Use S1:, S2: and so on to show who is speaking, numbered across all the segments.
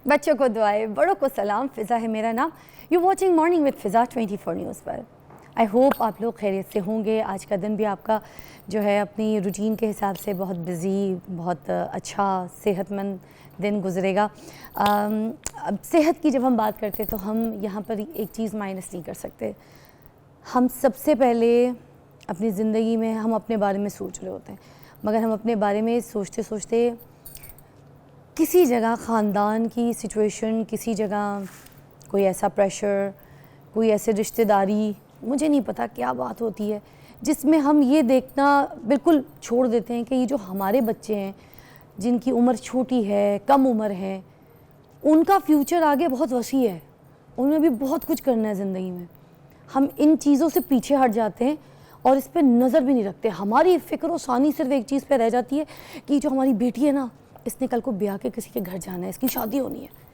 S1: بچوں کو دعائیں، بڑوں کو سلام. فضا ہے میرا نام. یو واچنگ مارننگ وتھ فضا 24 نیوز پر. آئی ہوپ آپ لوگ خیریت سے ہوں گے. آج کا دن بھی آپ کا جو ہے اپنی روٹین کے حساب سے بہت بزی، بہت اچھا صحت مند دن گزرے گا. اب صحت کی جب ہم بات کرتے تو ہم یہاں پر ایک چیز مائنس نہیں کر سکتے. ہم سب سے پہلے اپنی زندگی میں ہم اپنے بارے میں سوچ رہے ہوتے ہیں، مگر ہم اپنے بارے میں سوچتے سوچتے کسی جگہ خاندان کی سچویشن، کسی جگہ کوئی ایسا پریشر، کوئی ایسے رشتہ داری، مجھے نہیں پتا کیا بات ہوتی ہے جس میں ہم یہ دیکھنا بالکل چھوڑ دیتے ہیں کہ یہ جو ہمارے بچے ہیں جن کی عمر چھوٹی ہے، کم عمر ہے، ان کا فیوچر آگے بہت وسیع ہے، انہیں بھی بہت کچھ کرنا ہے زندگی میں. ہم ان چیزوں سے پیچھے ہٹ جاتے ہیں اور اس پہ نظر بھی نہیں رکھتے. ہماری فکر و ثانی صرف ایک چیز پہ رہ جاتی ہے کہ جو ہماری بیٹی ہے نا، اس نے کل کو بیاہ کے کسی کے گھر جانا ہے، اس کی شادی ہونی ہے،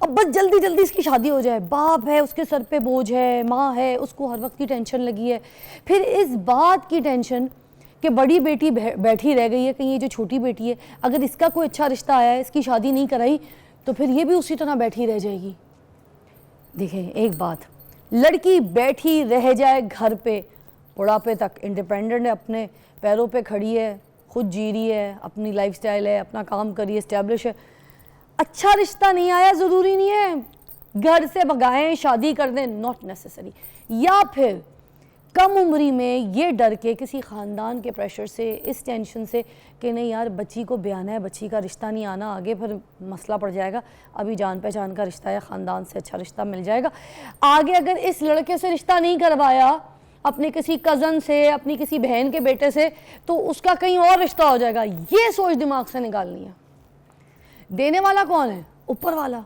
S1: اب بس جلدی جلدی اس کی شادی ہو جائے. باپ ہے، اس کے سر پہ بوجھ ہے، ماں ہے، اس کو ہر وقت کی ٹینشن لگی ہے. پھر اس بات کی ٹینشن کہ بڑی بیٹی بیٹھی رہ گئی ہے، کہیں یہ جو چھوٹی بیٹی ہے اگر اس کا کوئی اچھا رشتہ آیا ہے، اس کی شادی نہیں کرائی تو پھر یہ بھی اسی طرح بیٹھی رہ جائے گی. دیکھیں ایک بات، لڑکی بیٹھی رہ جائے گھر پہ بڑھاپے تک، انڈیپینڈنٹ ہے، اپنے پیروں پہ کھڑی ہے، خود جی رہی ہے، اپنی لائف سٹائل ہے، اپنا کام کری، اسٹیبلش ہے، اچھا رشتہ نہیں آیا ضروری نہیں ہے گھر سے بھگائیں، شادی کر دیں، ناٹ نیسیسری. یا پھر کم عمری میں یہ ڈر کے کسی خاندان کے پریشر سے، اس ٹینشن سے کہ نہیں یار بچی کو بیانا ہے، بچی کا رشتہ نہیں آنا، آگے پھر مسئلہ پڑ جائے گا، ابھی جان پہچان کا رشتہ ہے، خاندان سے اچھا رشتہ مل جائے گا. آگے اگر اس لڑکے سے رشتہ نہیں کروایا اپنے کسی کزن سے، اپنی کسی بہن کے بیٹے سے، تو اس کا کہیں اور رشتہ ہو جائے گا. یہ سوچ دماغ سے نکالنی ہے. دینے والا کون ہے؟ اوپر والا.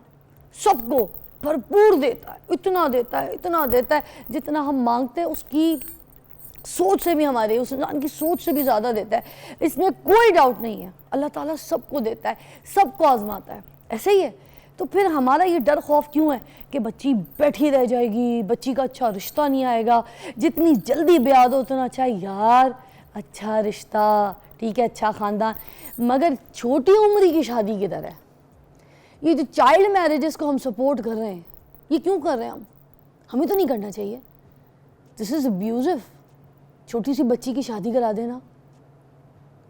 S1: سب کو بھرپور دیتا ہے، اتنا دیتا ہے، اتنا دیتا ہے جتنا ہم مانگتے ہیں اس کی سوچ سے بھی، ہمارے اس انسان کی سوچ سے بھی زیادہ دیتا ہے. اس میں کوئی ڈاؤٹ نہیں ہے. اللہ تعالیٰ سب کو دیتا ہے، سب کو آزماتا ہے، ایسے ہی ہے. تو پھر ہمارا یہ ڈر خوف کیوں ہے کہ بچی بیٹھی رہ جائے گی، بچی کا اچھا رشتہ نہیں آئے گا، جتنی جلدی بیاہ دو اتنا اچھا ہے. یار اچھا رشتہ ٹھیک ہے، اچھا خاندان، مگر چھوٹی عمری کی شادی کدھر ہے؟ یہ جو چائلڈ میرجز کو ہم سپورٹ کر رہے ہیں، یہ کیوں کر رہے ہیں؟ ہمیں تو نہیں کرنا چاہیے. دس از ابیوزو. چھوٹی سی بچی کی شادی کرا دینا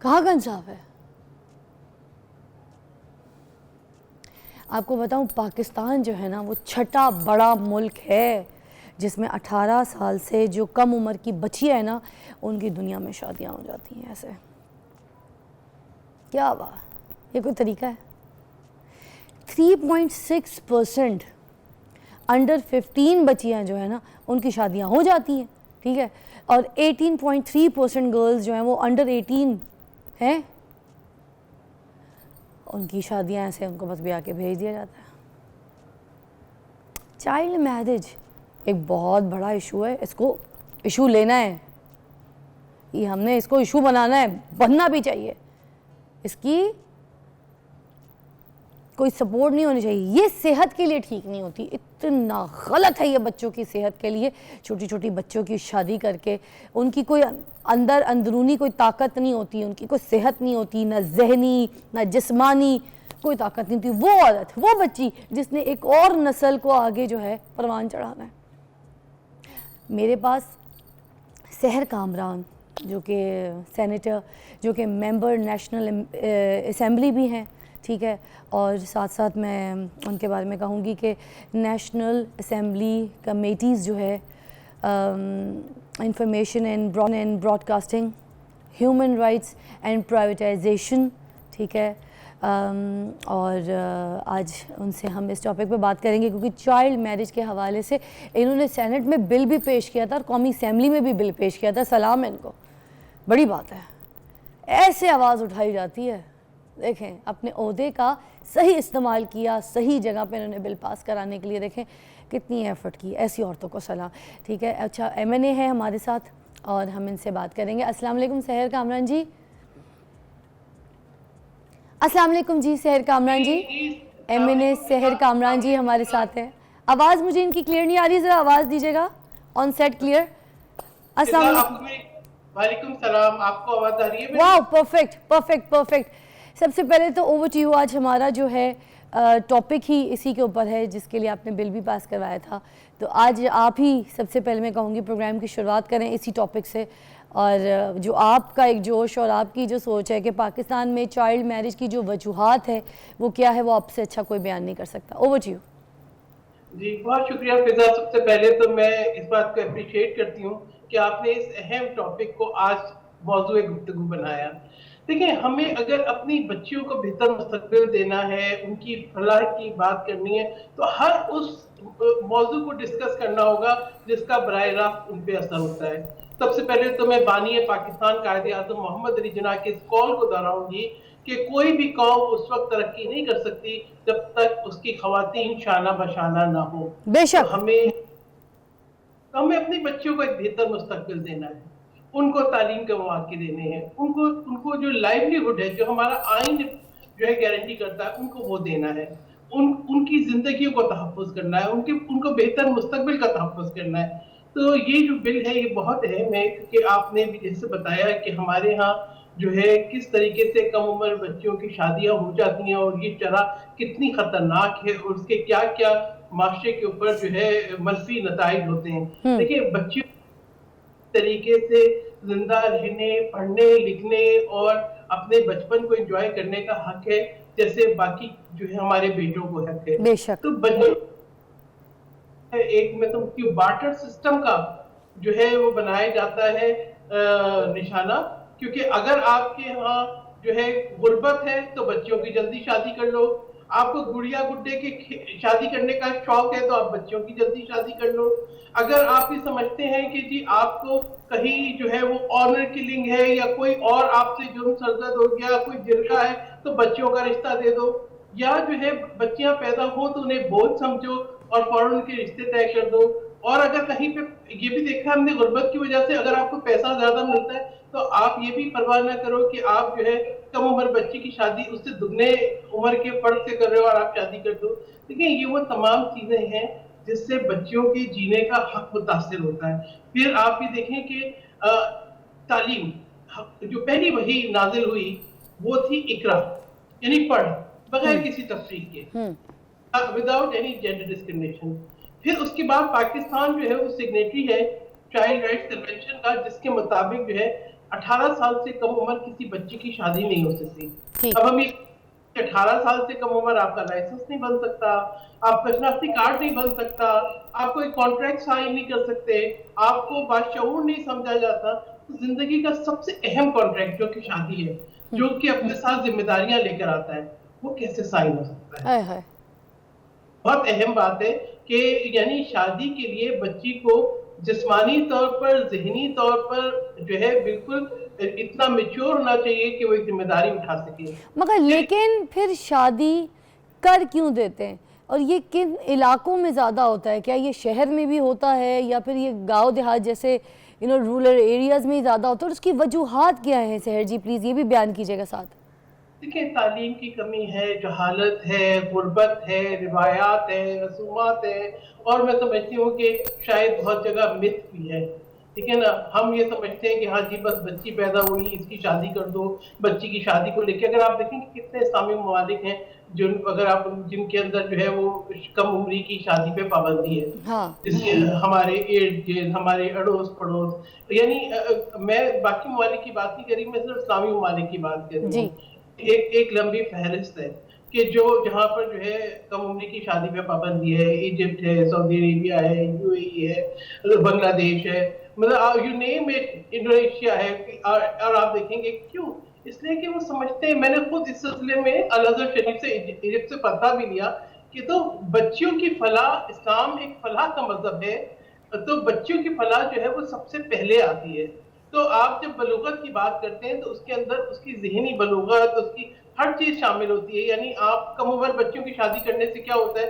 S1: کہاں کا انصاف ہے؟ آپ کو بتاؤں پاکستان جو ہے نا وہ چھٹا بڑا ملک ہے جس میں 18 سال سے جو کم عمر کی بچیاں ہیں نا ان کی دنیا میں شادیاں ہو جاتی ہیں. ایسے کیا بات، یہ کوئی طریقہ ہے؟ 3.6% انڈر 15 بچیاں جو ہیں نا ان کی شادیاں ہو جاتی ہیں، ٹھیک ہے، اور 18.3% گرلز جو ہیں وہ انڈر 18 ہیں، ان کی شادیاں ایسے ان کو بس بیاہ کے بھیج دیا جاتا ہے. چائلڈ میرج ایک بہت بڑا ایشو ہے، اس کو ایشو لینا ہے، یہ ہم نے اس کو ایشو بنانا ہے، بننا بھی چاہیے. اس کی کوئی سپورٹ نہیں ہونی چاہیے. یہ صحت کے لیے ٹھیک نہیں ہوتی، اتنا غلط ہے یہ بچوں کی صحت کے لیے. چھوٹی چھوٹی بچوں کی شادی کر کے ان کی کوئی اندرونی کوئی طاقت نہیں ہوتی، ان کی کوئی صحت نہیں ہوتی، نہ ذہنی نہ جسمانی کوئی طاقت نہیں ہوتی. وہ عورت، وہ بچی جس نے ایک اور نسل کو آگے جو ہے پروان چڑھانا ہے. میرے پاس سحر کامران جو کہ سینیٹر، جو کہ ممبر نیشنل اسمبلی بھی ہیں، ٹھیک ہے، اور ساتھ ساتھ میں ان کے بارے میں کہوں گی کہ نیشنل اسمبلی کمیٹیز جو ہے information and broadcasting, human rights and privatization, ٹھیک ہے، اور آج ان سے ہم اس ٹاپک پہ بات کریں گے کیونکہ چائلڈ میرج کے حوالے سے انہوں نے سینٹ میں بل بھی پیش کیا تھا اور قومی اسمبلی میں بھی بل پیش کیا تھا. سلام ہے ان کو، بڑی بات ہے. ایسے آواز اٹھائی جاتی ہے. دیکھیں اپنے عہدے کا صحیح استعمال کیا، صحیح جگہ پہ انہوں نے بل پاس کرانے کے لیے، دیکھیں کتنی ایفرٹ کی. ایسی عورتوں کو سلام، ٹھیک ہے. اچھا ایم این اے ہے ہمارے ساتھ اور ہم ان سے بات کریں گے. السلام علیکم سحر کامران جی. السلام علیکم جی سحر کامران جی. ایم این اے سحر کامران جی ہمارے ساتھ ہیں. آواز مجھے ان کی کلیئر نہیں آ رہی، ذرا آواز دیجیے گا آن سیٹ کلیئر. السلام علیکم.
S2: وعلیکم السلام، آپ کو آواز آ رہی ہے؟
S1: واو پرفیکٹ پرفیکٹ پرفیکٹ. سب سے پہلے تو اوور ٹو یو. آج ہمارا جو ہے टॉपिक ही इसी के ऊपर है जिसके लिए आपने बिल भी पास करवाया था। तो आज आप ही सबसे पहले मैं कहूँगी प्रोग्राम की शुरुआत करें इसी टॉपिक से, और जो आपका एक जोश और आपकी जो सोच है कि पाकिस्तान में चाइल्ड मैरिज की जो वजूहात है वो क्या है, वो आपसे अच्छा कोई बयान नहीं कर सकता। Over to you.
S2: जी, बहुत शुक्रिया फिजा। सबसे पहले तो मैं इस बात को अप्रिशिएट करती हूँ कि आपने इस अहम टॉपिक को आज मौजूए गुफ्तगू बनाया। देखिए, हमें अगर अपनी बच्चियों को बेहतर मुस्तकबिल देना है, उनकी फलाह की बात करनी है, तो हर उस मौजू को डिस्कस करना होगा जिसका बराह रास्त उन पे असर होता है। सबसे पहले तो मैं बानी पाकिस्तान कायदे आज़म मोहम्मद अली जिन्ना के इस कॉल को दोहराऊंगी कि कोई भी कौम उस वक्त तरक्की नहीं कर सकती जब तक उसकी खवातीन शाना बशाना ना हो।
S1: बेशक।
S2: तो हमें अपनी बच्चियों को एक बेहतर मुस्तकबिल देना है, उनको तालीम के मौके देने हैं, उनको जो लाइवलीहुड है, जो हमारा आइन जो है गारंटी करता है, उनको वो देना है, उनकी जिंदगियों को तहफ़्फ़ुज़ करना है, उनको बेहतर मुस्तकबिल का तहफ़्फ़ुज़ करना है। तो ये जो बिल है ये बहुत अहम है, क्योंकि आपने भी जैसे बताया कि हमारे यहाँ जो है किस तरीके से कम उम्र बच्चियों की शादियां हो जाती हैं और ये चरा कितनी खतरनाक है और उसके क्या क्या माशरे के ऊपर जो है मनफी नताइज होते हैं। देखिए, बच्चियों तरीके से जिंदा रहने, पढ़ने लिखने और अपने बचपन को एंजॉय करने का हक है, जैसे बाकी जो है हमारे बेटों को हक है।
S1: बेशक।
S2: तो बच्चों एक में तो बार्टर सिस्टम का जो है वो बनाया जाता है निशाना, क्योंकि अगर आपके यहाँ जो है गुर्बत है तो बच्चों की जल्दी शादी कर लो, आपको गुड़िया गुड्डे की शादी करने का शौक है तो आप बच्चों की जल्दी शादी कर लो। अगर आप ये समझते हैं कि जी आपको कहीं जो है वो ऑनर किलिंग है या कोई और आपसे जुर्म सरजद हो गया, कोई जिरगा है, तो बच्चों का रिश्ता दे दो, या जो है बच्चियां पैदा हो तो उन्हें बोझ समझो और फौरन उनके रिश्ते तय कर दो। और अगर कहीं पे ये भी देखा हमने गुर्बत की वजह से अगर आपको पैसा ज्यादा मिलता है तो आप ये भी परवाह ना करो कि आप जो है कम उम्र बच्ची की शादी उससे दुगने उम्र के फर्क से कर रहे हो और आप शादी कर दो। देखिए, ये वो तमाम चीजें हैं जिससे बच्चियों के जीने का हक मुतासिर होता है। फिर आप ये देखें कि तालीम, जो पहली वही नाजिल हुई वो थी इकरा, यानी पढ़, बगैर किसी तफरीक के, विदाउट एनी जेंडर डिस्क्रिमिनेशन। फिर उसके बाद पाकिस्तान जो है वो सिग्नेटरी है चाइल्ड राइट्स कन्वेंशन का, जिसके मुताबिक जो है 18 साल से कम उम्र किसी बच्ची की शादी नहीं हो सकती। अब हम 18 साल से कम उम्र आपका लाइसेंस नहीं बन सकता, आपका शनाख्ती कार्ड नहीं बन सकता, आप कोई कॉन्ट्रैक्ट साइन नहीं कर सकते, आपको बाशऊर नहीं समझा जाता। तो जिंदगी का सबसे अहम कॉन्ट्रैक्ट जो कि शादी है, जो कि अपने साथ जिम्मेदारियां लेकर आता है, वो कैसे साइन हो सकता है? बहुत अहम बात है कि यानी शादी के लिए बच्ची को जिस्मानी तौर पर, ज़हनी तौर पर जो है बिल्कुल इतना मैच्योर होना चाहिए कि वो एक जिम्मेदारी उठा सके।
S1: मगर लेकिन फिर शादी कर क्यों देते हैं, और ये किन इलाकों में ज़्यादा होता है? क्या ये शहर में भी होता है या फिर ये गांव देहात जैसे रूरल एरियाज़ में ही ज़्यादा होता है, और उसकी वजूहात क्या है? सहर जी प्लीज़ ये भी बयान कीजिएगा साथ।
S2: देखिए, तालीम की कमी है, जहालत है, गुर्बत है, रिवायात है, रसूमात है, और मैं समझती हूँ कि शायद बहुत जगह मिथ भी है। ठीक है ना, हम ये समझते हैं कि हाँ जी बस बच्ची पैदा हुई इसकी शादी कर दो। बच्ची की शादी को लेकर अगर आप देखें कि कितने इस्लामी ममालिक हैं जिनके अंदर जो है वो कम उम्री की शादी पे पाबंदी है। हाँ। इसके हमारे इर्द गिर्द, हमारे अड़ोस पड़ोस, यानी मैं बाकी ममालिक की बात नहीं कर रही, मैं सिर्फ इस्लामी ममालिक की बात कर रही हूँ। एक लंबी फहरिस्त है कि जहाँ पर जो है कम उम्र की शादी पे पाबंदी है। इजिप्ट है, सऊदी अरेबिया है, यूएई है, बांग्लादेश है, मतलब यू नेम इट, इंडोनेशिया है। और आप देखेंगे क्यों? इसलिए कि वो समझते हैं, मैंने खुद इस सिलसिले में अल अज़हर शरीफ से इजिप्ट से पता भी लिया कि तो बच्चियों की फलाह, इस्लाम एक फलाह का मजहब है, तो बच्चियों की फलाह जो है वो सबसे पहले आती है। तो आप जब बलूगत की बात करते हैं तो उसके अंदर उसकी ज़हनी बलूगत, उसकी हर चीज़ शामिल होती है। यानी आप कम उम्र बच्चों की शादी करने से क्या होता है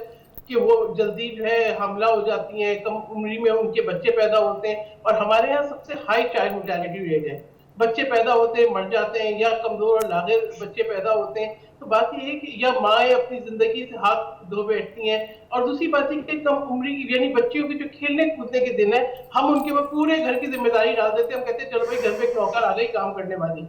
S2: कि वो जल्दी जो है हमला हो जाती हैं, कम उम्री में उनके बच्चे पैदा होते हैं, और हमारे यहाँ सबसे हाई चाइल्ड मोर्टेलिटी रेट है। बच्चे पैदा होते हैं, मर जाते हैं, या कमज़ोर और लाग़िर बच्चे पैदा होते हैं। तो बात ये है कि या माएँ अपनी ज़िंदगी से हाथ धो बैठती हैं, और दूसरी बात है कि कम उम्री की यानी बच्चियों के जो खेलने कूदने के दिन है, हम उनके ऊपर पूरे घर की जिम्मेदारी डाल देते हैं। हम कहते हैं चलो भाई घर पे एक नौकर आ गई काम करने वाली,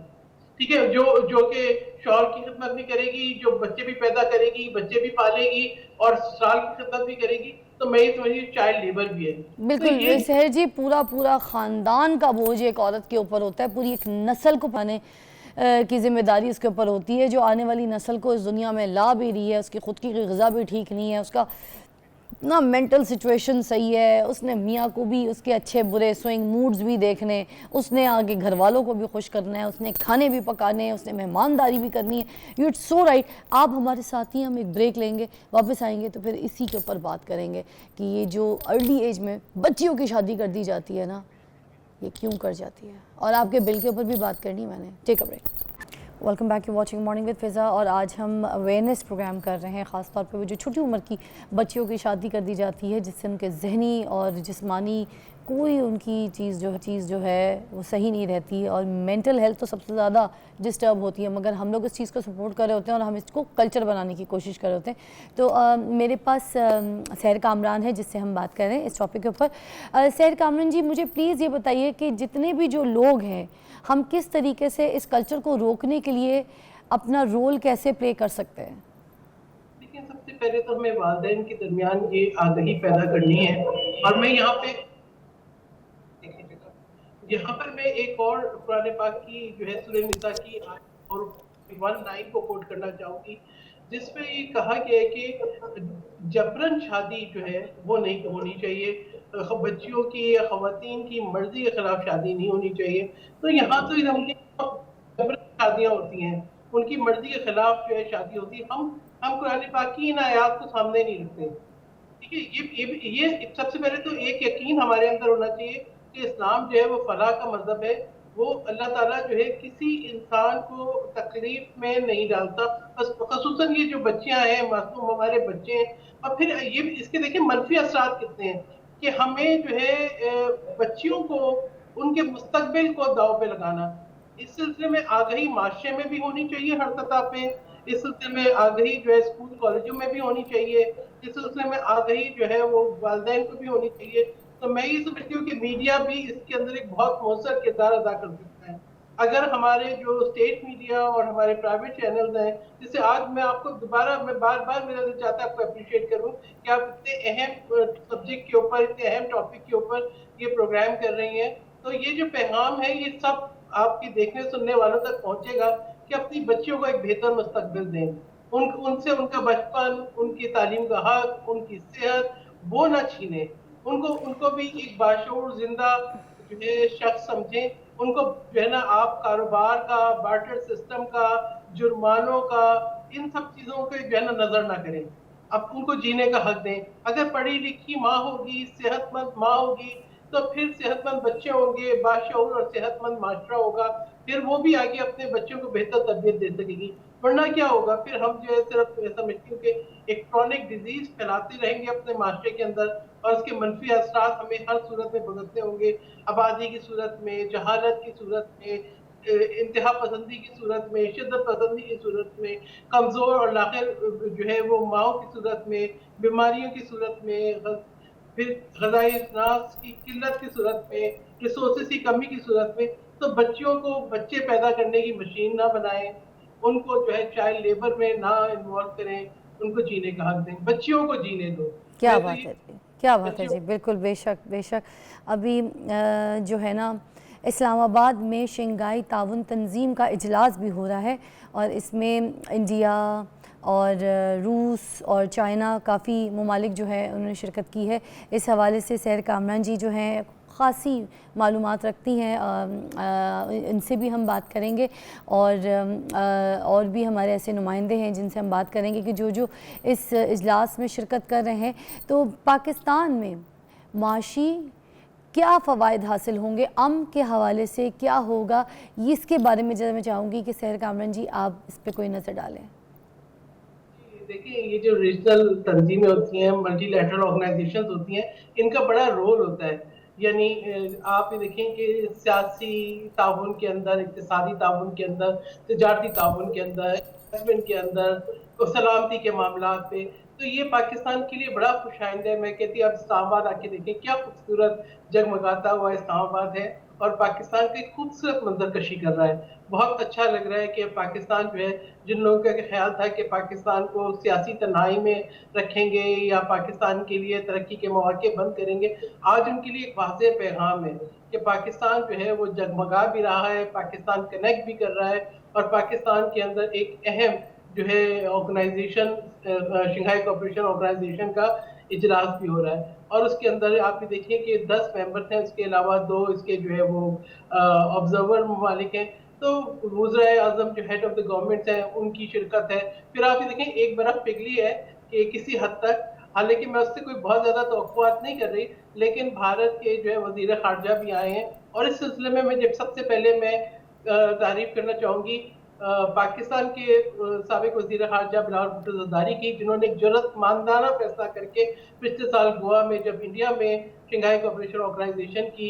S2: ٹھیک ہے، جو کہ شوہر کی خدمت بھی کرے گی، جو بچے بھی پیدا کرے گی، بچے بھی پالے گی اور سسرال کی خدمت بھی کرے گی، تو میں یہ سمجھوں چائلڈ لیبر بھی ہے. تو
S1: بالکل
S2: یہ
S1: سحر جی، پورا خاندان کا بوجھ ایک عورت کے اوپر ہوتا ہے، پوری ایک نسل کو پانے کی ذمہ داری اس کے اوپر ہوتی ہے، جو آنے والی نسل کو اس دنیا میں لا بھی رہی ہے. اس کی خود کی غذا بھی ٹھیک نہیں ہے، اس کا اتنا مینٹل سچویشن صحیح ہے، اس نے میاں کو بھی اس کے اچھے برے سوئنگ موڈز بھی دیکھنے، اس نے آگے گھر والوں کو بھی خوش کرنا ہے، اس نے کھانے بھی پکانے ہیں، اس نے مہمانداری بھی کرنی ہے. You it's so right. آپ ہمارے ساتھ ہی، ہم ایک بریک لیں گے، واپس آئیں گے تو پھر اسی کے اوپر بات کریں گے کہ یہ جو ارلی ایج میں بچیوں کی شادی کر دی جاتی ہے نا، یہ کیوں کر جاتی ہے، اور آپ کے بل کے اوپر بھی بات کرنی میں نے. Take a break. Welcome back to watching morning with Fiza. اور آج ہم اویئرنیس پروگرام کر رہے ہیں، خاص طور پہ وہ جو چھوٹی عمر کی بچیوں کی شادی کر دی جاتی ہے، جس سے ان کے ذہنی اور جسمانی کوئی ان کی چیز جو ہے وہ صحیح نہیں رہتی، اور مینٹل ہیلتھ تو سب سے زیادہ ڈسٹرب ہوتی ہے. مگر ہم لوگ اس چیز کو سپورٹ کر رہے ہوتے ہیں اور ہم اس کو کلچر بنانے کی کوشش کر رہے ہوتے ہیں. تو میرے پاس سحر کامران ہے، جس سے ہم بات کر رہے ہیں اس ٹاپک کے اوپر. سحر کامران جی، مجھے پلیز یہ بتائیے کہ جتنے بھی جو لوگ ہیں، ہم کس طریقے سے اس کلچر کو روکنے کے لیے اپنا رول کیسے پلے کر سکتے ہیں؟
S2: لیکن سب سے پہلے تو ہمیں والدین کے درمیان یہ آگہی پیدا کرنی ہے. اور میں یہاں پر میں ایک اور قرآن پاک کی جو ہے سورہ نساء کی آیت اور 19 کو کوٹ کرنا چاہوں گی، جس میں یہ کہا گیا ہے کہ جبرن شادی جو ہے وہ نہیں ہونی چاہیے، بچیوں کی یا خواتین کی مرضی کے خلاف شادی نہیں ہونی چاہیے. تو یہاں تو جبرن شادیاں ہوتی ہیں، ان کی مرضی کے خلاف جو ہے شادی ہوتی ہے. ہم قرآن پاک کی ان آیات کو سامنے نہیں رکھتے. ٹھیک ہے، یہ سب سے پہلے تو ایک یقین ہمارے اندر ہونا چاہیے کہ اسلام جو ہے وہ فلاح کا مذہب ہے. وہ اللہ تعالیٰ جو ہے کسی انسان کو تکلیف میں نہیں ڈالتا، خصوصاً یہ جو بچیاں ہیں، معصوم ہمارے بچے ہیں. اور پھر یہ اس کے دیکھیں منفی اثرات کتنے ہیں کہ ہمیں جو ہے بچیوں کو ان کے مستقبل کو داؤ پہ لگانا. اس سلسلے میں آگہی معاشرے میں بھی ہونی چاہیے ہر سطح پہ. اس سلسلے میں آگہی جو ہے اسکول کالجوں میں بھی ہونی چاہیے. اس سلسلے میں آگہی جو ہے وہ والدین کو بھی ہونی چاہیے. تو میں یہ سمجھتی ہوں کہ میڈیا بھی اس کے اندر ایک بہت مؤثر کردار ادا کر سکتا ہے. اگر ہمارے جو اسٹیٹ میڈیا اور ہمارے پرائیویٹ چینلز ہیں، جسے آج میں آپ کو میں بار بار میرا دل چاہتا ہے آپ کو اپریشیٹ کروں کہ آپ اتنے اہم سبجیکٹ کے اوپر، اتنے اہم ٹاپک کے اوپر یہ پروگرام کر رہی ہیں. تو یہ جو پیغام ہے یہ سب آپ کی دیکھنے سننے والوں تک پہنچے گا کہ اپنی بچیوں کو ایک بہتر مستقبل دیں. ان سے ان کا بچپن، ان کی تعلیم کا حق، ان کی صحت وہ نہ چھینیں. ان کو بھی ایک باشعور زندہ جو ہے شخص سمجھیں. ان کو جو ہے نا آپ کاروبار کا، بارٹر سسٹم کا، جرمانوں کا، ان سب چیزوں کو جو ہے نا نظر نہ کریں. اب ان کو جینے کا حق دیں. اگر پڑھی لکھی ماں ہوگی، صحت مند ماں ہوگی، تو پھر صحت مند بچے ہوں گے، باشعور اور صحت مند معاشرہ ہوگا. پھر وہ بھی آگے اپنے بچوں کو بہتر تربیت دے سکے گی. ورنہ کیا ہوگا؟ پھر ہم جو ہے صرف سمجھتی ہوں کہ ایک کرونک ڈیزیز پھیلاتے رہیں گے اپنے معاشرے کے اندر، اور اس کے منفی اثرات ہمیں ہر صورت میں بھگتنے ہوں گے. آبادی کی صورت میں، جہالت کی صورت میں، انتہا پسندی کی صورت میں، شدت پسندی کی صورت میں، کمزور اور لاغر جو ہے وہ ماؤں کی صورت میں، بیماریوں کی صورت میں، پھر غذائی اجناس کی قلت کی صورت میں، ریسورسز کی کمی کی صورت میں. تو بچیوں کو بچے پیدا کرنے کی مشین نہ بنائیں، ان کو جو ہے چائلڈ لیبر میں نہ انوالو کریں، ان کو جینے کا حق دیں، بچیوں کو جینے دو.
S1: کیا
S2: میں تو
S1: بات
S2: یہ
S1: ہے جی، کیا بات ہے
S2: بچیوں
S1: جی، بالکل بے شک بے شک. ابھی جو ہے نا اسلام آباد میں شنگھائی تعاون تنظیم کا اجلاس بھی ہو رہا ہے، اور اس میں انڈیا اور روس اور چائنا کافی ممالک جو ہے انہوں نے شرکت کی ہے. اس حوالے سے سحر کامران جی جو ہیں خاصی معلومات رکھتی ہیں، ان سے بھی ہم بات کریں گے. اور بھی ہمارے ایسے نمائندے ہیں جن سے ہم بات کریں گے کہ جو اس اجلاس میں شرکت کر رہے ہیں. تو پاکستان میں معاشی کیا فوائد حاصل ہوں گے، امن کے حوالے سے کیا ہوگا، اس کے بارے میں میں چاہوں گی کہ سحر کامران جی آپ اس پہ کوئی نظر ڈالیں.
S2: دیکھیں، یہ جو ریجنل تنظیمیں ہوتی ہیں، ملٹی لیٹرل آرگنائزیشنز ہوتی ہیں، ان کا بڑا رول ہوتا ہے. یعنی آپ یہ دیکھیں کہ سیاسی تعاون کے اندر، اقتصادی تعاون کے اندر، تجارتی تعاون کے اندر، انویسٹمنٹ کے اندر، سلامتی کے معاملات پہ، تو یہ پاکستان کے لیے بڑا خوش آئندہ ہے. میں کہتی ہوں آپ اسلام آباد آ کے دیکھیں، کیا خوبصورت جگمگاتا ہوا اسلام آباد ہے. और पाकिस्तान की खूबसूरत मंजरकशी कर रहा है। बहुत अच्छा लग रहा है कि पाकिस्तान जो है, जिन लोगों का ख्याल था कि पाकिस्तान को सियासी तन्हाई में रखेंगे या पाकिस्तान के लिए तरक्की के मौके बंद करेंगे, आज उनके लिए एक वाज़ेह पैगाम है कि पाकिस्तान जो है वो जगमगा भी रहा है, पाकिस्तान कनेक्ट भी कर रहा है, और पाकिस्तान के अंदर एक अहम जो है ऑर्गेनाइजेशन, शंघाई कोऑपरेशन ऑर्गेनाइजेशन का इजलास भी हो रहा है, और उसके अंदर आप भी देखिए कि 10 मेंबर हैं, उसके अलावा 2 इसके जो है वो ऑब्जर्वर ममालिक हैं। तो वज़ीर आज़म जो हेड ऑफ द गवर्नमेंट है उनकी शिरकत है। फिर आप ये देखें एक बर्फ पिघली है कि किसी हद तक, हालांकि मैं उससे कोई बहुत ज्यादा तवक्कुआत नहीं कर रही, लेकिन भारत के जो है वजीर खारजा भी आए हैं, और इस सिलसिले में मैं जब सबसे पहले मैं तारीफ करना चाहूंगी पाकिस्तान के साबिक वजीर खारजा बिलावल भुट्टो ज़रदारी की, जिन्होंने एक जुर्रतमंदाना फैसला करके पिछले साल गोवा में जब इंडिया में शंघाई कोऑपरेशन ऑर्गेनाइजेशन की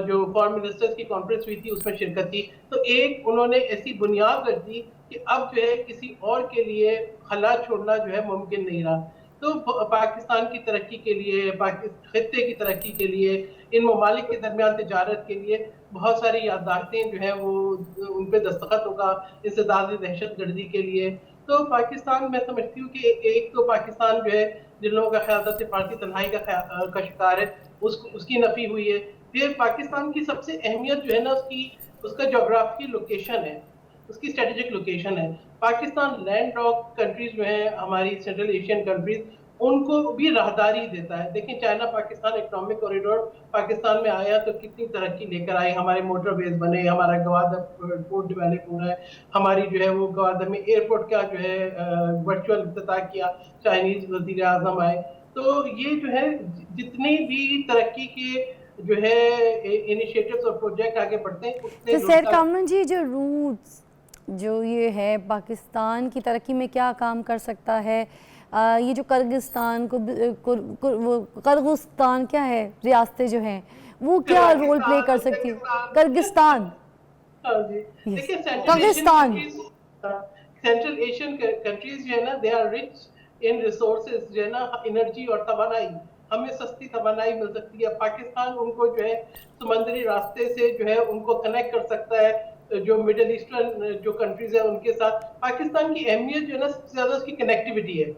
S2: जो फॉरेन मिनिस्टर्स की कॉन्फ्रेंस हुई थी उसमें शिरकत की, तो एक उन्होंने ऐसी बुनियाद रख दी कि अब जो है किसी और के लिए खला छोड़ना जो है मुमकिन नहीं रहा। तो पाकिस्तान की तरक्की के लिए, खित्ते की तरक्की के लिए, इन ममालिक के दरमियान तिजारत के लिए बहुत सारी याददाश्तें जो है वो उन पर दस्तखत होगा, इंसदाद दहशत गर्दी के लिए। तो पाकिस्तान मैं समझती हूँ कि एक तो पाकिस्तान जो है जिन लोगों का ख्याल था सिफारती तन्हाई का शिकार है, उसकी नफी हुई है। फिर पाकिस्तान की सबसे अहमियत जो है ना उसका जोग्राफी लोकेशन है, उसकी स्ट्रेटेजिक लोकेशन है। पाकिस्तान लैंड लॉक कंट्रीज जो है हमारी सेंट्रल एशियन कंट्रीज, उनको भी राहदारी देता है। देखिए China Pakistan economic corridor Pakistan में आया तो कितनी तरक्की लेकर आए, हमारे मोटरवेज बने, हमारा गवादर पोर्ट डेवलप हो रहा है, हमारी जो है वो गवादर में एयरपोर्ट का जो है वर्चुअल इफ्तिताह किया, चाइनीज वजीर आजम आए। तो ये जो है जितनी भी तरक्की के जो है इनिशिएटिव्स और प्रोजेक्ट आगे बढ़ते हैं उतने
S1: तो सैर कामरान जी, जो रूट्स जो ये है पाकिस्तान की तरक्की में क्या काम कर सकता है, ये जो किर्गिस्तान वो किर्गिस्तान क्या है, रियासतें जो हैं वो क्या रोल प्ले कर सकती है? किर्गिस्तान,
S2: हाँ जी, देखिए
S1: किर्गिस्तान
S2: सेंट्रल एशियन कंट्रीज जो है ना, they are rich in resources जो है ना, एनर्जी और तवानाई, हमें सस्ती तवानाई मिल सकती है। पाकिस्तान उनको जो है समंदरी रास्ते से जो है उनको कनेक्ट कर सकता है जो मिडिल ईस्टर्न जो कंट्रीज है उनके साथ। पाकिस्तान की अहमियत जो है ना सबसे ज्यादा उसकी कनेक्टिविटी है।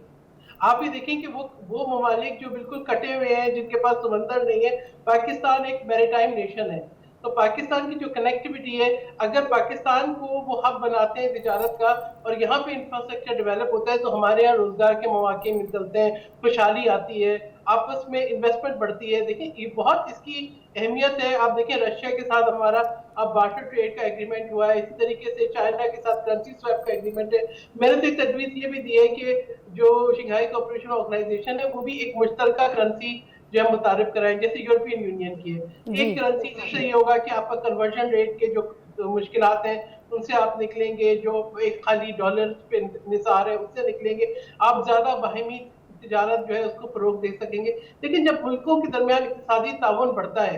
S2: आप ये देखें कि वो ममालिक जो बिल्कुल कटे हुए हैं, जिनके पास समंदर नहीं है, पाकिस्तान एक मैरीटाइम नेशन है, तो पाकिस्तान की जो कनेक्टिविटी है, अगर पाकिस्तान को वो हब बनाते हैं तिजारत का और यहाँ पे इंफ्रास्ट्रक्चर डेवलप होता है, तो हमारे यहाँ रोजगार के मौके मिलते हैं, खुशहाली आती है, आपस में इन्वेस्टमेंट बढ़ती है। देखिए ये बहुत इसकी अहमियत है। आप देखें रशिया के साथ हमारा अब बार्टर ट्रेड का एग्रीमेंट हुआ है, इसी तरीके से चाइना के साथ करेंसी स्वैप का एग्रीमेंट है। मैंने तो एक तजवीज़ ये भी दी है कि जो शंघाई कोऑपरेशन ऑर्गेनाइजेशन है वो भी एक मुश्तरका करेंसी जो है मुतारिफ कराएं, जैसे यूरोपियन यूनियन की है। एक करेंसी से ये होगा कि आपका कन्वर्जन रेट के जो मुश्किलात हैं उनसे आप निकलेंगे, जो एक खाली डॉलर पे निसार है उससे निकलेंगे, आप ज्यादा बाहमी तिजारत जो है उसको फरोग दे सकेंगे। लेकिन जब मुल्कों के दरमियान इक़्तिसादी ताउन बढ़ता है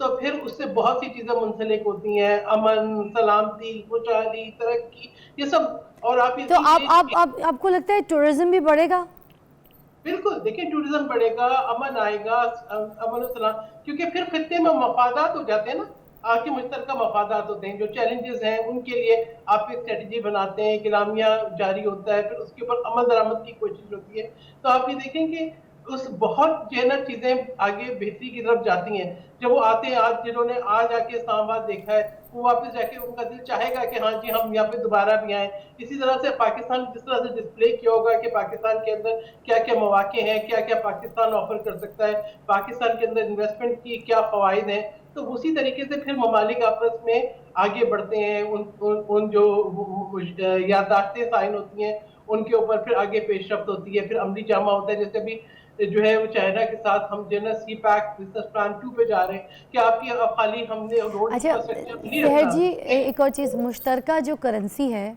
S2: तो फिर उससे बहुत सी चीजें मुंसलिक होती हैं, अमन, सलामती, खुशहाली, तरक्की, ये सब। और आप ये
S1: तो आपको लगता है टूरिज्म भी बढ़ेगा?
S2: बिल्कुल, देखिए टूरिज्म बढ़ेगा, अमन आएगा, अमन और सलाम, क्योंकि फिर खित्ते में मफादात हो जाते हैं ना, आपके मुश्तरका मफादात होते हैं, जो चैलेंजेस हैं उनके लिए आप एक स्ट्रेटजी बनाते हैं, गिलामिया जारी होता है, फिर उसके ऊपर अमल दरामद की कोशिश होती है। तो आप ये देखें कि उस बहुत जो है ना चीजें आगे बेहतरी की तरफ जाती हैं। जब वो आते हैं, आज जिन्होंने आज आके इस्लामाबाद देखा है, वो वापस जाके उनका दिल चाहेगा कि हाँ जी हम यहाँ पे दोबारा भी आए। इसी तरह से पाकिस्तान जिस तरह से डिस्प्ले किया होगा कि पाकिस्तान के अंदर क्या क्या मौके हैं, क्या क्या पाकिस्तान ऑफर कर सकता है, पाकिस्तान के अंदर इन्वेस्टमेंट की क्या फवायद हैं, तो उसी तरीके से फिर ममालिक आपस में आगे बढ़ते हैं। उन जो याददाश्तें साइन होती हैं उनके ऊपर फिर आगे पेशरफ्त होती है, फिर अमली जामा होता है। जैसे अभी जो है वो चाइना के साथ हम जो है ना सी पैक बिजनेस प्लान 2 पे जा रहे हैं कि आपकी अब खाली हमने रोड इंफ्रास्ट्रक्चर नहीं रखना।
S1: सहर जी, एक और चीज़, मुश्तरका जो करेंसी है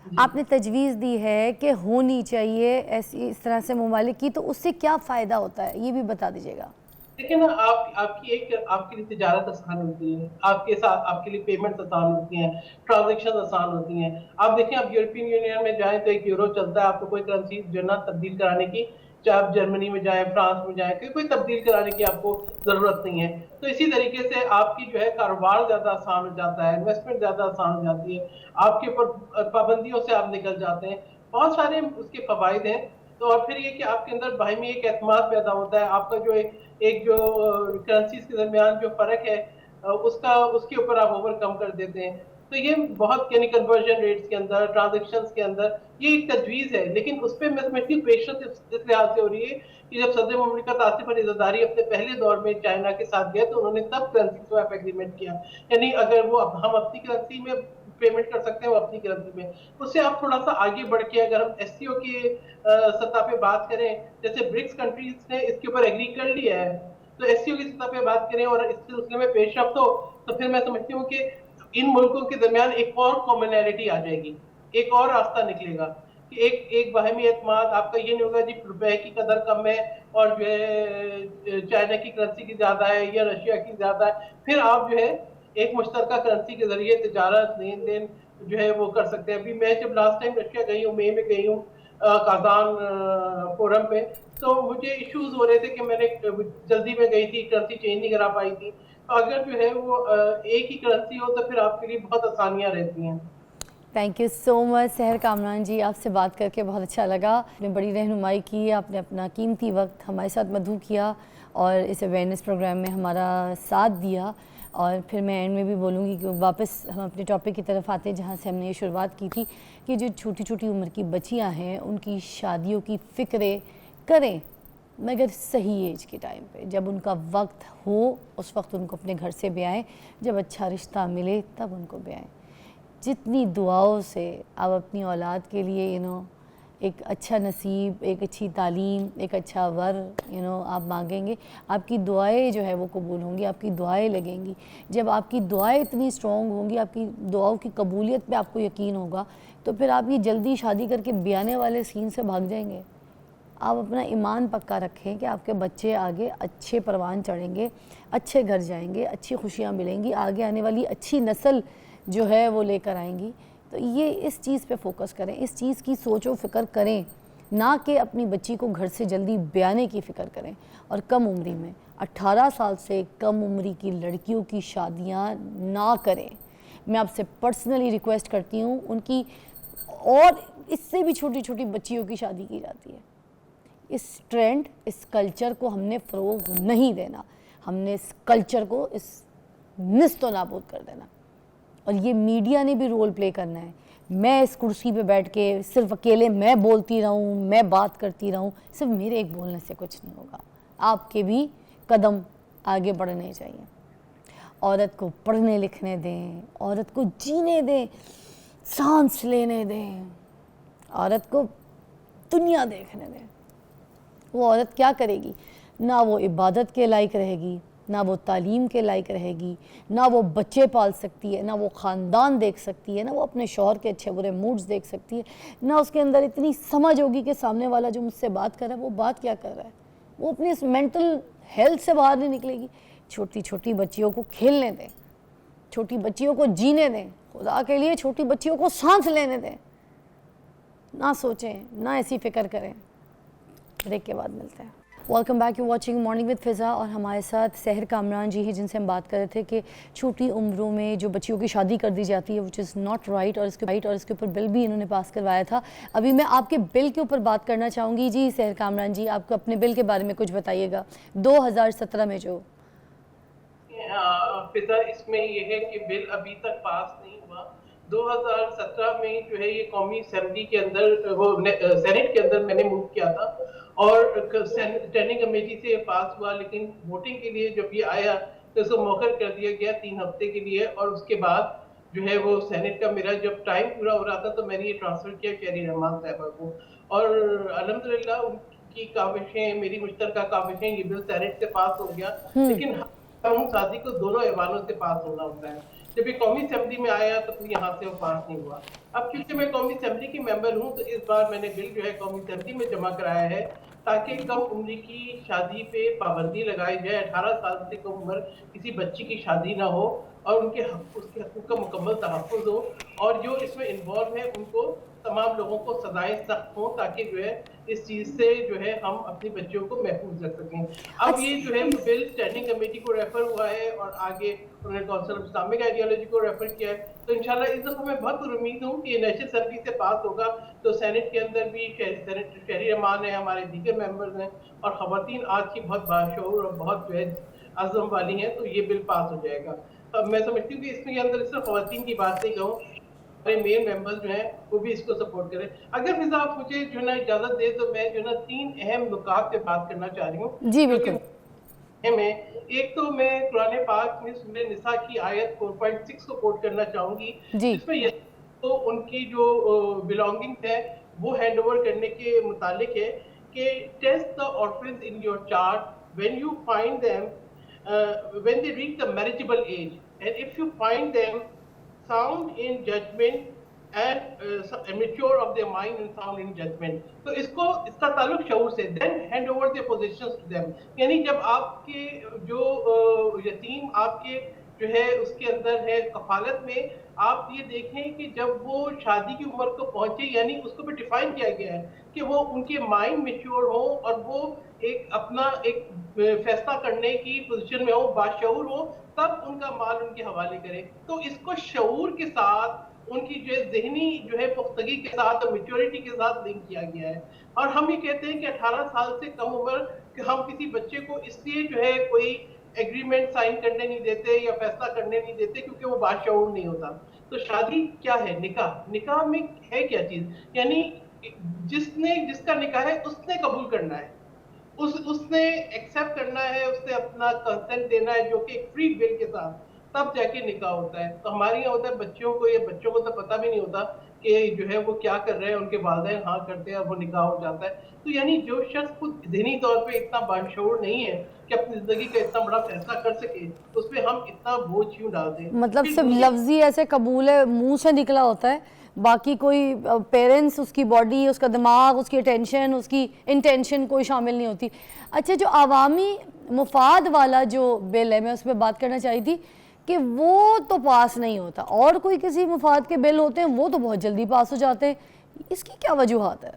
S1: आपने तजवीज़ दी है कि होनी चाहिए ऐसी इस तरह से ममालिक की, तो उससे क्या फ़ायदा होता है ये भी बता दीजिएगा।
S2: देखिए ना, आपके लिए तिजारत आसान होती है, आपके साथ आपके लिए पेमेंट्स आसान होती हैं, ट्रांजैक्शन आसान होती हैं। आप देखें, आप यूरोपियन यूनियन में जाएँ तो 1 यूरो चलता है, आपको कोई करेंसी जो है ना तब्दील कराने की, चाहे आप जर्मनी में जाएँ, फ्रांस में जाएँ, कोई तब्दील कराने की आपको ज़रूरत नहीं है। तो इसी तरीके से आपकी जो है कारोबार ज़्यादा आसान हो जाता है, इन्वेस्टमेंट ज़्यादा आसान हो जाती है, आपके ऊपर पाबंदियों से आप निकल जाते हैं। बहुत सारे उसके फ़वाइद हैं। तो और फिर ये कि आपके अंदर बाहिमी एक एतमाद पैदा होता है, आपका जो एक जो करेंसीज के दरमियान जो फर्क है उसके ऊपर आप ओवरकम कर देते हैं। तो ये बहुत यानी कन्वर्जन रेट्स के अंदर, ट्रांजेक्शन्स के अंदर ये एक तजवीज़ है, लेकिन उस पे मैं समझती हूँ पेशेंस इस लिहाज से हो रही है कि जब सदर मुमलिकत आसिफ अली ज़रदारी अपने पहले दौर में चाइना के साथ गए तो उन्होंने तब करेंसी स्वैप एग्रीमेंट किया। यानी अगर वो हम अपनी करेंसी में पेमेंट कर सकते हैं, वो अपनी करेंसी में। उससे आप थोड़ा सा आगे बढ़ के अगर हम एससीओ की सतह पे बात करें, जैसे ब्रिक्स कंट्रीज ने इसके ऊपर एग्री कर लिया है, तो एससीओ की सतह पे बात करें और इस सिलसिले में पेशरफ्त हो, तो फिर मैं समझती हूँ कि इन मुल्कों के दरमियान एक और कॉमनैलिटी आ जाएगी, एक और रास्ता निकलेगा कि एक बाहमी एतमाद। आपका ये नहीं होगा जी रुपए की कदर कम है और जो है चाइना की करेंसी की ज्यादा है या रशिया की ज्यादा है, फिर आप जो है एक मुश्तरका करेंसी के जरिए तिजारत लेन देन जो है वो कर सकते हैं। अभी मैं जब लास्ट टाइम रशिया गई हूँ, मई में गई हूँ काजान फोरम पे, तो मुझे इश्यूज हो रहे थे कि मैंने जल्दी में गई थी, करेंसी चेंज नहीं करा पाई थी। तो अगर जो है वो एक ही करेंसी हो तो फिर आपके लिए बहुत आसानियां रहती हैं।
S1: थैंक यू सो मच सहर कामरान जी, आपसे बात करके बहुत अच्छा लगा। आपने बड़ी रहनुमाई की, आपने अपना कीमती वक्त हमारे साथ मधु किया और इस अवेयरनेस प्रोग्राम में हमारा साथ दिया। और फिर मैं एंड में भी बोलूँगी कि वापस हम अपने टॉपिक की तरफ आते हैं जहाँ से हमने ये शुरुआत की थी कि जो छोटी छोटी उम्र की बच्चियाँ हैं उनकी शादियों की फ़िक्रें करें, मगर सही एज के टाइम पे, जब उनका वक्त हो उस वक्त उनको अपने घर से ब्याएं, जब अच्छा रिश्ता मिले तब उनको ब्याएं। जितनी दुआओं से आप अपनी औलाद के लिए एक अच्छा नसीब, एक अच्छी तालीम, एक अच्छा वर आप मांगेंगे, आपकी दुआएं जो है वो कबूल होंगी, आपकी दुआएं लगेंगी। जब आपकी दुआएं इतनी स्ट्रॉन्ग होंगी, आपकी दुआओं की कबूलियत पे आपको यकीन होगा, तो फिर आप ये जल्दी शादी करके ब्याने वाले सीन से भाग जाएंगे। आप अपना ईमान पक्का रखें कि आपके बच्चे आगे अच्छे परवान चढ़ेंगे, अच्छे घर जाएंगे, अच्छी खुशियाँ मिलेंगी, आगे आने वाली अच्छी नस्ल जो है वो लेकर आएंगी। तो ये इस चीज़ पे फोकस करें, इस चीज़ की सोच व फिक्र करें, ना कि अपनी बच्ची को घर से जल्दी ब्याने की फ़िक्र करें। और कम उम्री में 18 साल से कम उम्री की लड़कियों की शादियाँ ना करें। मैं आपसे पर्सनली रिक्वेस्ट करती हूँ उनकी, और इससे भी छोटी छोटी बच्चियों की शादी की जाती है। इस ट्रेंड, इस कल्चर को हमने फ़रोग नहीं देना, हमने इस कल्चर को इस निस्तो नाबूद कर देना। और ये मीडिया ने भी रोल प्ले करना है। मैं इस कुर्सी पे बैठ के सिर्फ अकेले मैं बोलती रहूँ, मैं बात करती रहूँ, सिर्फ मेरे एक बोलने से कुछ नहीं होगा। आपके भी कदम आगे बढ़ने चाहिए। औरत को पढ़ने लिखने दें, औरत को जीने दें, सांस लेने दें, औरत को दुनिया देखने दें। वो औरत क्या करेगी? ना वो इबादत के लायक रहेगी, ना वो तालीम के लायक रहेगी, ना वो बच्चे पाल सकती है, ना वो ख़ानदान देख सकती है, ना वो अपने शौहर के अच्छे बुरे मूड्स देख सकती है, ना उसके अंदर इतनी समझ होगी कि सामने वाला जो मुझसे बात कर रहा है वो बात क्या कर रहा है। वो अपनी इस मेंटल हेल्थ से बाहर नहीं निकलेगी। छोटी छोटी बच्चियों को खेलने दें, छोटी बच्चियों को जीने दें, खुदा के लिए छोटी बच्चियों को सांस लेने दें। ना सोचें, ना ऐसी फ़िक्र करें। ब्रेक के बाद मिलते हैं। Welcome back, you watching morning with Fiza, और हमारे साथ सहर कामरान जी हैं जिनसे हम बात कर रहे थे कि छोटी उम्रों में जो बच्चियों की शादी कर दी जाती है विच इज़ नॉट राइट, और इसके ऊपर बिल भी इन्होंने पास करवाया था। अभी मैं आपके बिल के ऊपर बात करना चाहूँगी। जी सहर कामरान जी, आपको अपने बिल के बारे में कुछ बताइएगा। 2017 में जो
S2: फिजा इसमें ये है कि बिल अभी तक पास नहीं हुआ। 2017 में जो है ये कौमी असेंबली के अंदर वो सेनेट के अंदर मैंने मूव किया था और स्टैंडिंग कमेटी से ये पास हुआ, लेकिन वोटिंग के लिए जब ये आया तो इसको मौखर कर दिया गया 3 हफ्ते के लिए। और उसके बाद जो है वो सेनेट का मेरा जब टाइम पूरा हो रहा था तो मैंने ये ट्रांसफर किया शेरी रहमान साहबा को, और अल्हम्दुलिल्लाह उनकी काविशें, मेरी मुश्तरका काविशें, ये बिल सेनेट से पास हो गया। लेकिन कानून साजी को दोनों ऐवानों से पास होना होता है। जब ये कौमी असेंबली में आया तो यहाँ से वो पास नहीं हुआ। अब क्योंकि मैं कौमी असेंबली की मेंबर हूँ तो इस बार मैंने बिल जो है कौमी असेंबली में जमा कराया है ताकि कम उम्र की शादी पे पाबंदी लगाई जाए, 18 साल से कम उम्र किसी बच्ची की शादी ना हो और उनके हक, उसके हकूक़ का मुकम्मल तहफ़्फ़ुज़ हो, और जो इसमें इन्वॉल्व है उनको, तमाम लोगों को सज़ाएँ सख्त हों, ताकि जो है इस चीज़ से जो है हम अपनी बच्चियों को महफूज रख सकें। अब ये जो है बिल स्टैंडिंग कमेटी को रेफर हुआ है और आगे उन्होंने काउंसिल ऑफ इस्लामिक आइडियोलॉजी को रेफर किया है, तो इंशाल्लाह इस दफ़ा मैं बहुत उम्मीद हूँ कि नेशनल असेंबली से पास होगा, तो सेनेट के अंदर भी सेनेटर शहरी रहमान है, हमारे दीगर मेंबर्स हैं, और ख़वातीन आज की बहुत बाशऊर और बहुत जो है अज़्म वाली हैं, तो ये बिल पास हो जाएगा। अब मैं समझती हूँ कि इसके अंदर सिर्फ ख़वातीन की बात नहीं कहूँ, हमारे मेन मेंबर्स जो हैं वो भी इसको सपोर्ट करें। अगर फिज़ा आप मुझे जो है ना इजाज़त दें, तो मैं जो है ना 3 अहम नुकात पे बात करना चाह रही हूँ,
S1: जी
S2: क्योंकि
S1: बिल्कुल।
S2: में एक तो मैं कुरान पाक में सूरह निसा की आयत 4.6 को कोट करना चाहूँगी,
S1: जी
S2: जिसमें ये तो उनकी जो बिलॉन्गिंग्स है वो हैंड ओवर करने के मुतालिक है कि test the orphans in your chart when you find them when they reach the marriageable age, and if you find them sound in judgment and mature of their mind and sound in judgment, तो इसका ताल्लुक शऊर से, then hand over their possessions to them, यानी जब आपके जो यतीम आपके जो है उसके अंदर है कफालत में, आप ये देखें कि जब वो शादी की उम्र को पहुंचे, यानी उसको भी डिफाइन किया गया है कि वो उनके माइंड मेच्योर हो और वो एक अपना एक फैसला करने की पोजीशन में हो, बाशऊर हो, तब उनका माल उनके हवाले करें। तो इसको शऊर के साथ, उनकी जो है ज़हनी जो है पुख्तगी के साथ और मैच्योरिटी के साथ लिंक किया गया है। और हम ये कहते हैं कि 18 साल से कम उम्र कि हम किसी बच्चे को इसलिए जो है कोई एग्रीमेंट साइन करने नहीं देते या फैसला करने नहीं देते क्योंकि वो बाशऊर नहीं होता। तो शादी क्या है? निकाह। निकाह में है क्या चीज़? यानी जिसका निकाह है उसने कबूल करना है, उसने एक्सेप्ट करना है, उसने अपना कंसेंट देना है, जो कि एक फ्री विल के साथ, तब जाके निकाह होता है। तो हमारे यहाँ होता है बच्चों को तो पता भी नहीं होता कि जो है वो क्या कर रहे हैं, उनके वालिदैन हाँ करते हैं और वो निकाह हो जाता है। तो यानी जो शख्स खुद ज़हनी तौर पे इतना बाशऊर नहीं है कि अपनी ज़िंदगी का इतना बड़ा फैसला कर सके, तो उसपे हम इतना बोझ क्यों डाल दें?
S1: मतलब
S2: फिर
S1: सिर्फ
S2: दूसरी
S1: लफ्जी ऐसे कबूल है, मुंह से निकला होता है, बाकी कोई पेरेंट्स, उसकी बॉडी, उसका दिमाग, उसकी अटेंशन, उसकी इंटेंशन कोई शामिल नहीं होती। अच्छा, जो आवामी मुफाद वाला जो बिल है, मैं उस पर बात करना चाही थी कि वो तो पास नहीं होता, और कोई किसी मुफाद के बिल होते हैं वो तो बहुत जल्दी पास हो जाते हैं, इसकी क्या वजूहात है?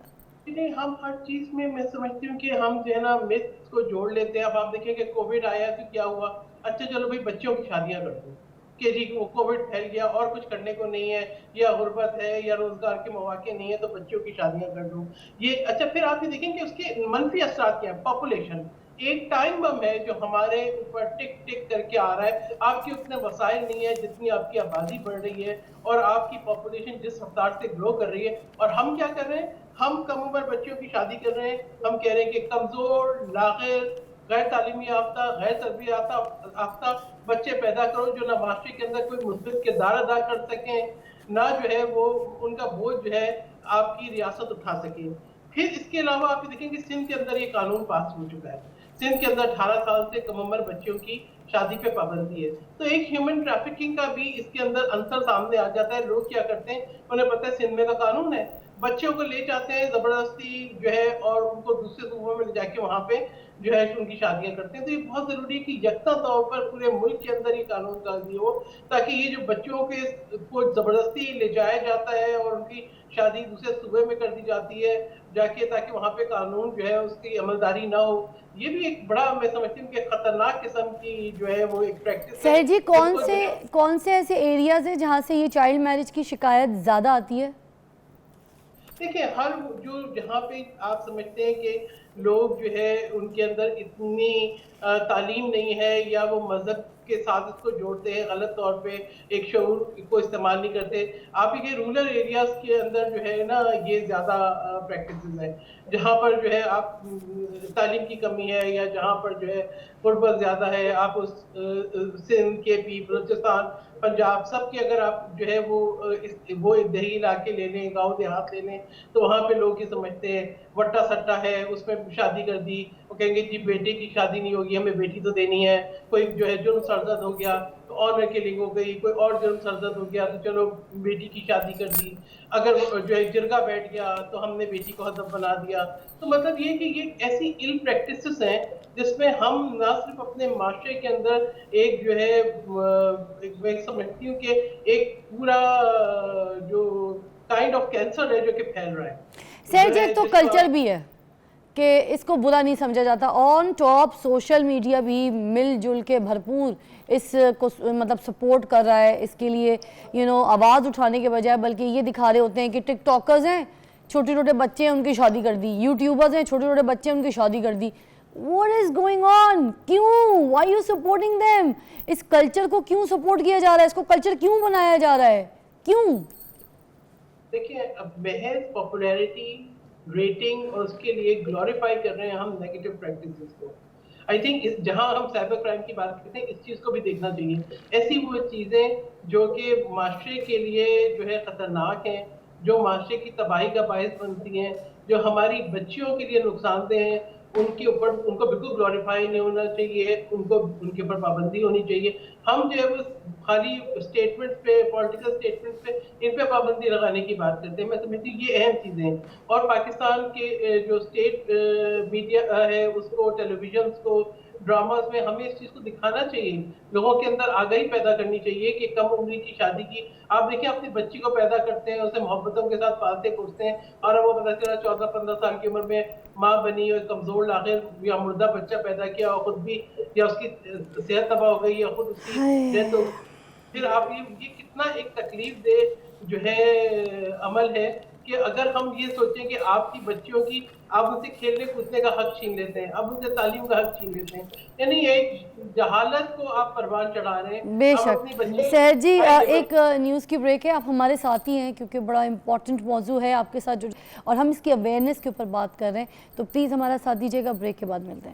S2: नहीं, हम हर चीज में मैं समझती हूँ कि हम जो है ना मिथ को जोड़ लेते हैं। अब आप देखिए कि कोविड आया तो क्या हुआ, अच्छा चलो भाई बच्चों की शादियां कर दो, कि जी वो कोविड फैल गया और कुछ करने को नहीं है, या गुर्बत है या रोजगार के मौके नहीं है, तो बच्चों की शादियां कर दो। ये अच्छा, फिर आप ये देखें कि उसके मनफी असरात क्या है। पॉपुलेशन एक टाइम बम है जो हमारे ऊपर टिक टिक करके आ रहा है। आपके उतने वसाइल नहीं है जितनी आपकी आबादी बढ़ रही है और आपकी पॉपुलेशन जिस रफ्तार से ग्रो कर रही है, और हम क्या कर रहे हैं, हम कम उम्र बच्चों की शादी कर रहे हैं। हम कह रहे हैं कि कमजोर, नागिर, गैर तालीमी याफ्ता, गैर तरबियत याफ्ता बच्चे पैदा करो जो ना माशरे के अंदर कोई मुस्बित किरदार अदा कर सकें, ना जो है वो उनका बोझ जो है आपकी रियासत उठा सके। फिर इसके अलावा आप देखेंगे सिंध के अंदर ये कानून पास हो चुका है। सिंध के अंदर 18 साल से कम उम्र बच्चों की शादी पे पाबंदी है। तो एक ह्यूमन ट्रैफिकिंग का भी इसके अंदर अंतर सामने आ जाता है। लोग क्या करते हैं, उन्हें पता है सिंध में का कानून है, बच्चों को ले जाते हैं जबरदस्ती जो है और उनको दूसरे सूबों में ले जाके वहां पे जो है उनकी शादियां करते हैं। तो ये बहुत जरूरी है कि यकसा तौर पर पूरे मुल्क के अंदर ये कानून डाल हो, ताकि ये जो बच्चों के को जबरदस्ती ले जाया जाता है और उनकी शादी दूसरे सूबे में कर दी जाती है जाके, ताकि वहां पे कानून जो है उसकी अमलदारी ना हो, ये भी एक बड़ा मैं समझती हूँ कि खतरनाक किस्म की जो है वो एक प्रैक्टिस है।
S1: सर जी, कौन से ऐसे एरियाज है जहाँ से ये चाइल्ड मैरिज की शिकायत ज़्यादा आती है?
S2: देखिए, हर जो जहाँ पे आप समझते हैं कि लोग जो है उनके अंदर इतनी तालीम नहीं है या वो मजहब के साथ इसको जोड़ते हैं गलत तौर पे, एक शऊर को इस्तेमाल नहीं करते। आप ये रूरल एरियाज के अंदर जो है ना ये ज़्यादा प्रैक्टिसेस है, जहाँ पर जो है आप तालीम की कमी है या जहाँ पर जो है गुर्बत ज़्यादा है। आप उस सिंध, केपी, बलूचिस्तान, पंजाब सब के अगर आप जो है वो दही इलाके ले लें, गाँव देहात ले लें, तो वहाँ पे लोग ये समझते हैं वट्टा सट्टा है, उसमें शादी कर दी, वो कहेंगे जी बेटे की शादी नहीं होगी, हमें बेटी तो देनी है। कोई जो है जुर्म सरजद हो गया, ऑनर किलिंग हो गई, कोई और जुर्म सरजद हो गया तो चलो बेटी की शादी कर दी, अगर जो है जिरगा बैठ गया तो हमने बेटी को हदफ बना दिया। तो मतलब ये कि ये ऐसी इल प्रैक्टिसेस हैं जिसमें हम ना सिर्फ अपने माशरे के अंदर एक जो है मैं समझती हूँ कि एक पूरा जो काइंड ऑफ कैंसर है जो कि फैल रहा है,
S1: सर जी तो कल्चर भी है कि इसको बुरा नहीं समझा जाता, ऑन टॉप सोशल मीडिया भी मिलजुल के भरपूर इसको मतलब सपोर्ट कर रहा है इसके लिए, आवाज़ उठाने के बजाय बल्कि ये दिखा रहे होते हैं कि टिकटॉकर्स हैं, छोटे छोटे बच्चे हैं उनकी शादी कर दी, यूट्यूबर्स हैं छोटे छोटे बच्चे हैं उनकी शादी कर दी। What is going on? क्यों? Why you supporting them? इस कल्चर को क्यों सपोर्ट किया जा रहा है, इसको कल्चर क्यों बनाया जा रहा है, क्यों?
S2: देखिए अब महज पॉपुलैरिटी रेटिंग और उसके लिए ग्लोरीफाई कर रहे हैं हम नेगेटिव प्रैक्टिसेस को। आई थिंक जहां हम साइबर क्राइम की बात करते हैं इस चीज को भी देखना चाहिए। ऐसी वो चीजें जो कि माशरे के लिए जो है खतरनाक हैं, जो माशरे की तबाही का बायस बनती हैं, जो हमारी बच्चियों के लिए नुकसानदेह हैं, उनके ऊपर उनको बिल्कुल ग्लोरीफाई नहीं होना चाहिए, उनको उनके ऊपर पाबंदी होनी चाहिए। हम जो है वो खाली स्टेटमेंट्स पे, पॉलिटिकल स्टेटमेंट्स पे इन पे पाबंदी लगाने की बात करते हैं। मैं समझती हूँ ये अहम चीज़ें हैं और पाकिस्तान के जो स्टेट मीडिया है उसको, टेलीविजन को, ड्रामास में हमें इस चीज़ को दिखाना चाहिए, लोगों के अंदर आगाही पैदा करनी चाहिए कि कम उम्र की शादी की। आप देखिए अपनी बच्ची को पैदा करते हैं, उसे मोहब्बतों के साथ पालते पोसते हैं और अब वो पता चला 14-15 साल की उम्र में माँ बनी और कमजोर लागिर या मुर्दा बच्चा पैदा किया और खुद भी या उसकी सेहत तबाह हो गई या खुद उसकी डेथ हो। फिर आप ये कितना एक तकलीफ दे जो है अमल है कि अगर हम ये सोचें कि आपकी बच्चियों की आप उनसे खेलने कूदने का हक छीन लेते हैं, अब उनसे तालीम का हक छीन लेते हैं, यानी एक जहालत को आप परवान चढ़ा रहे हैं।
S1: बेशक सर जी एक न्यूज़ की ब्रेक है, आप हमारे साथ ही हैं क्योंकि बड़ा इंपॉर्टेंट मौजू है आपके साथ जो और हम इसकी अवेयरनेस के ऊपर बात कर रहे हैं, तो प्लीज़ हमारा साथ दीजिएगा, ब्रेक के बाद मिलते हैं।